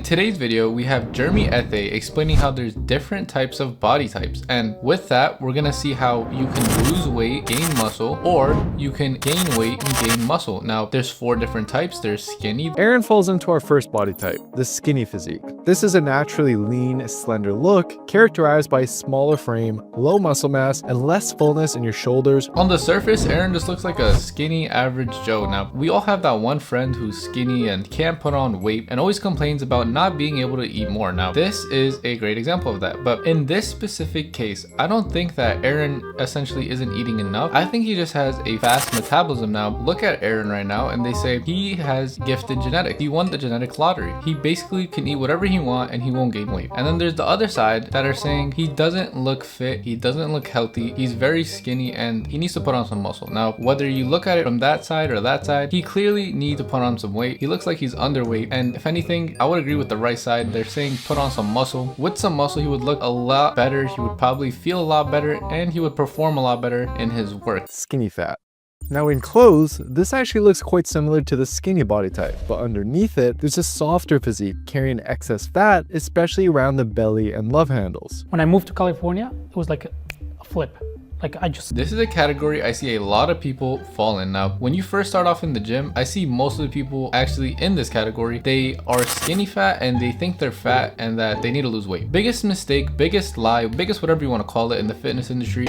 In today's video, we have Jeremy Ethier explaining how there's different types of body types. And with that, we're gonna see how you can lose weight, gain muscle, or you can gain weight and gain muscle. Now, there's 4 different types. There's skinny. Aaron falls into our first body type, the skinny physique. This is a naturally lean, slender look, characterized by a smaller frame, low muscle mass, and less fullness in your shoulders. On the surface, Aaron just looks like a skinny average Joe. Now, we all have that one friend who's skinny and can't put on weight and always complains about not being able to eat more. Now, this is a great example of that. But in this specific case, I don't think that Aaron essentially isn't eating enough. I think he just has a fast metabolism. Now, look at Aaron right now, and they say he has gifted genetics. He won the genetic lottery. He basically can eat whatever he wants and he won't gain weight. And then there's the other side that are saying he doesn't look fit, he doesn't look healthy, he's very skinny, and he needs to put on some muscle. Now, whether you look at it from that side or that side, he clearly needs to put on some weight. He looks like he's underweight, and if anything, I would agree with the right side. They're saying put on some muscle. With some muscle, he would look a lot better, he would probably feel a lot better, and he would perform a lot better in his work. Skinny fat. Now in clothes, this actually looks quite similar to the skinny body type, but underneath it, there's a softer physique carrying excess fat, especially around the belly and love handles. When I moved to California, it was like a flip. This is a category I see a lot of people fall in. Now, when you first start off in the gym, I see most of the people actually in this category. They are skinny fat and they think they're fat and that they need to lose weight. Biggest mistake, biggest lie, biggest whatever you want to call it in the fitness industry.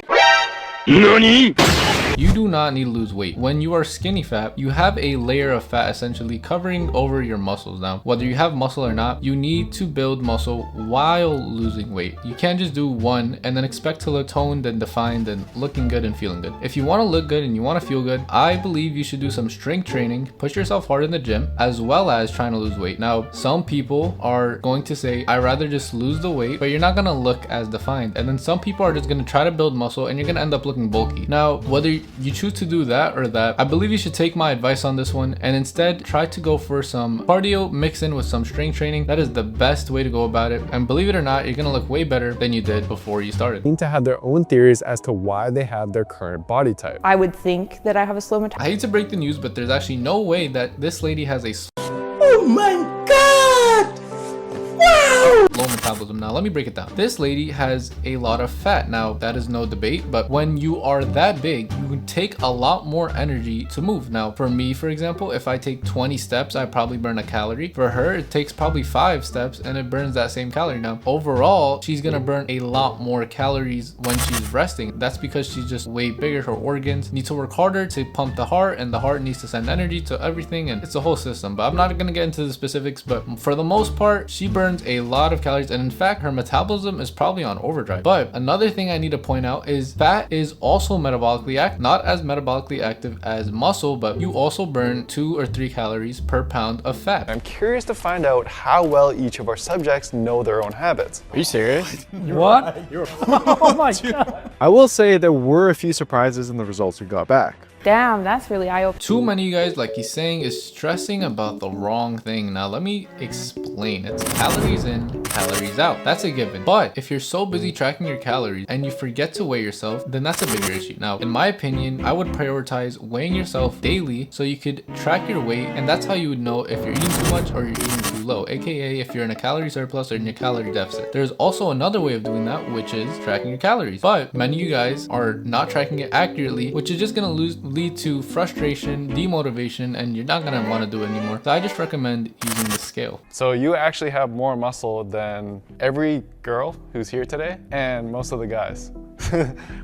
NANI? You do not need to lose weight. When you are skinny fat, you have a layer of fat essentially covering over your muscles. Now, whether you have muscle or not, you need to build muscle while losing weight. You can't just do one and then expect to look toned and defined and looking good and feeling good. If you want to look good and you want to feel good, I believe you should do some strength training, push yourself hard in the gym, as well as trying to lose weight. Now, some people are going to say, I'd rather just lose the weight, but you're not going to look as defined. And then some people are just going to try to build muscle and you're going to end up looking bulky. Now, whether you choose to do that or that, I believe you should take my advice on this one and instead try to go for some cardio mixed in with some strength training. That is the best way to go about it. And believe it or not, you're gonna look way better than you did before you started. Need to have their own theories as to why they have their current body type. I would think that I have a slow I metabolism. hate to break the news, but there's actually no way that this lady has a Oh my God! Wow! low metabolism. Now let me break it down. This lady has a lot of fat. Now that is no debate, but when you are that big, you can take a lot more energy to move. Now for me, for example, if I take 20 steps, I probably burn a calorie. For her, it takes probably 5 steps and it burns that same calorie. Now overall, she's gonna burn a lot more calories when she's resting. That's because she's just way bigger. Her organs need to work harder to pump the heart, and the heart needs to send energy to everything, and it's a whole system. But I'm not gonna get into the specifics, but for the most part, she burns a lot of calories, and in fact, her metabolism is probably on overdrive. But another thing I need to point out is fat is also metabolically active, not as metabolically active as muscle, but you also burn 2 or 3 calories per pound of fat. I'm curious to find out how well each of our subjects know their own habits. Are you serious? What? Oh my God. I will say there were a few surprises in the results we got back. Damn, that's really eye-opening. Too many of you guys, like he's saying, is stressing about the wrong thing. Now let me explain. It's calories in, calories out. That's a given. But if you're so busy tracking your calories and you forget to weigh yourself, then that's a bigger issue. Now, in my opinion, I would prioritize weighing yourself daily so you could track your weight, and that's how you would know if you're eating too much or you're eating too low, aka if you're in a calorie surplus or in your calorie deficit. There's also another way of doing that, which is tracking your calories. But many of you guys are not tracking it accurately, which is just gonna lead to frustration, demotivation, and you're not gonna want to do it anymore. So I just recommend using the scale. So you actually have more muscle than every girl who's here today and most of the guys.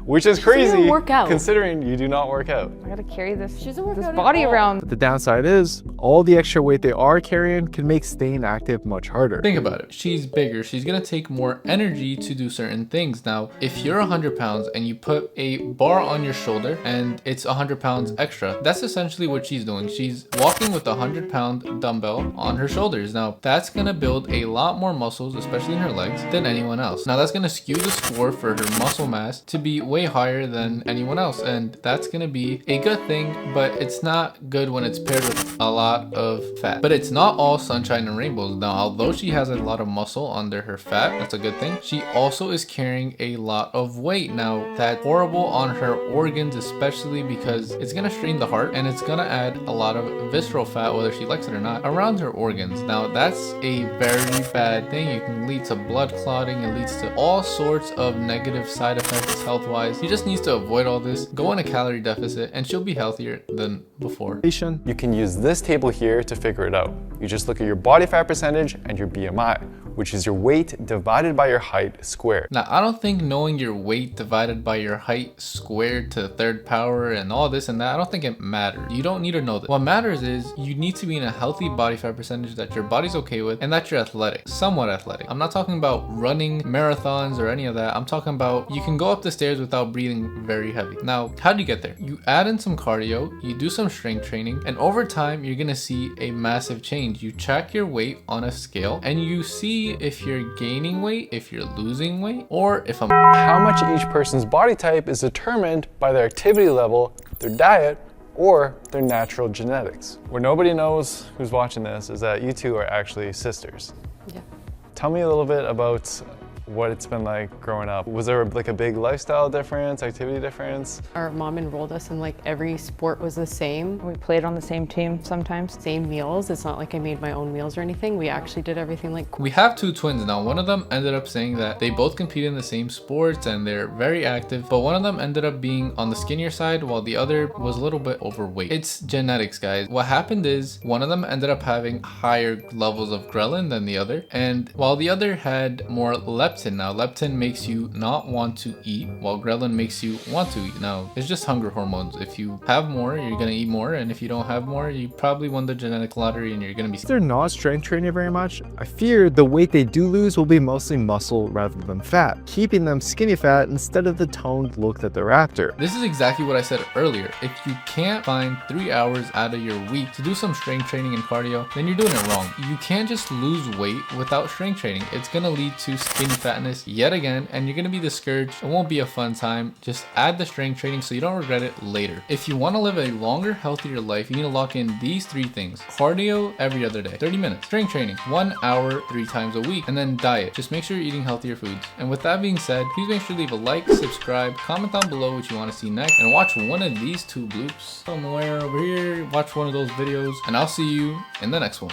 Which is crazy work out. considering you do not work out. I gotta carry this She's a workout at body all. around. But the downside is all the extra weight they are carrying can make staying active much harder. Think about it. She's bigger. She's gonna take more energy to do certain things. Now, if you're 100 pounds and you put a bar on your shoulder and it's 100 pounds extra, that's essentially what she's doing. She's walking with a 100-pound dumbbell on her shoulders. Now, that's gonna build a lot more muscles, especially in her legs, than anyone else. Now, that's gonna skew the score for her muscle mass mass to be way higher than anyone else, and that's gonna be a good thing, but it's not good when it's paired with a lot of fat. But it's not all sunshine and rainbows. Now, although she has a lot of muscle under her fat, that's a good thing, she also is carrying a lot of weight. Now, that's horrible on her organs, especially because it's gonna strain the heart and it's gonna add a lot of visceral fat, whether she likes it or not, around her organs. Now, that's a very bad thing. It can lead to blood clotting. It leads to all sorts of negative side effects health-wise. She just needs to avoid all this, go on a calorie deficit, and she'll be healthier than before. You can use this table here to figure it out. You just look at your body fat percentage and your BMI, which is your weight divided by your height squared. Now, I don't think knowing your weight divided by your height squared to the third power and all this and that, I don't think it matters. You don't need to know this. What matters is you need to be in a healthy body fat percentage that your body's okay with and that you're athletic, somewhat athletic. I'm not talking about running marathons or any of that. I'm talking about you can go up the stairs without breathing very heavy. Now, how do you get there? You add in some cardio, you do some strength training, and over time, you're gonna see a massive change. You check your weight on a scale and you see if you're gaining weight, if you're losing weight, or if I'm... How much each person's body type is determined by their activity level, their diet, or their natural genetics. What nobody knows who's watching this is that you two are actually sisters. Yeah. Tell me a little bit about what it's been like growing up. Was there like a big lifestyle difference, activity difference? Our mom enrolled us in like every sport was the same. We played on the same team sometimes. Same meals. It's not like I made my own meals or anything. We actually did everything like... We have two twins now. One of them ended up saying that they both compete in the same sports and they're very active, but one of them ended up being on the skinnier side while the other was a little bit overweight. It's genetics, guys. What happened is one of them ended up having higher levels of ghrelin than the other, and while the other had more leptin. Now, leptin makes you not want to eat, while ghrelin makes you want to eat. Now, it's just hunger hormones. If you have more, you're gonna eat more, and if you don't have more, you probably won the genetic lottery and you're gonna be... If they're not strength training very much, I fear the weight they do lose will be mostly muscle rather than fat, keeping them skinny fat instead of the toned look that they're after. This is exactly what I said earlier. If you can't find 3 hours out of your week to do some strength training and cardio, then you're doing it wrong. You can't just lose weight without strength training. It's gonna lead to skinny fatness yet again, and you're gonna be discouraged. It won't be a fun time. Just add the strength training so you don't regret it later. If you want to live a longer, healthier life, you need to lock in these 3 things. Cardio every other day, 30 minutes. Strength training, 1 hour, 3 times a week. And then diet. Just make sure you're eating healthier foods. And with that being said, please make sure to leave a like, subscribe, comment down below what you want to see next, and watch one of these 2 bloops somewhere over here. Watch one of those videos, and I'll see you in the next one.